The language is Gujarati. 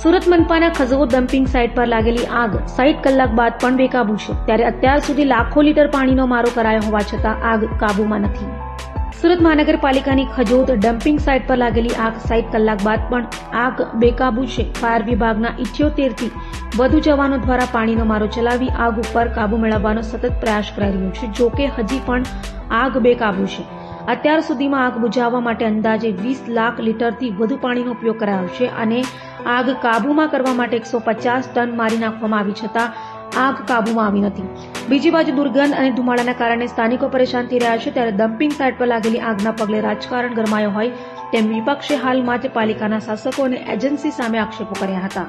સુરત મનપાના ખજોદ ડમ્પિંગ સાઇટ પર લાગેલી આગ 60 કલાક બાદ પણ બેકાબુ છે, ત્યારે અત્યાર સુધી લાખો લીટર પાણીનો મારો કરાયો હોવા છતાં આગ કાબૂમાં નથી. સુરત મહાનગરપાલિકાની ખજોદ ડમ્પિંગ સાઇટ પર લાગેલી આગ 60 કલાક બાદ પણ આગ બેકાબુ છે. ફાયર વિભાગના 78 થી વધુ જવાનો દ્વારા પાણીનો મારો ચલાવી આગ ઉપર કાબુ મેળવવાનો સતત પ્રયાસ કરાઈ રહ્યો છે. જોકે હજી પણ આગ બેકાબુ છે. અત્યાર સુધીમાં આગ બુઝાવવા માટે અંદાજે 20 લાખ લીટરથી વધુ પાણીનો ઉપયોગ કરાયો છે અને આગ કાબૂમાં કરવા માટે 150 ટન મારી નાખવામાં આવી છતાં આગ કાબૂમાં આવી નથી. બીજી બાજુ દુર્ગંધ અને ધુમાડાના કારણે સ્થાનિકો પરેશાન થઈ રહ્યા છે, ત્યારે ડમ્પિંગ સાઇટ પર લાગેલી આગના પગલે રાજકારણ ગરમાયો હોય તેમ વિપક્ષે હાલમાં જ પાલિકાના શાસકો અને એજન્સી સામે આક્ષેપો કર્યા હતા.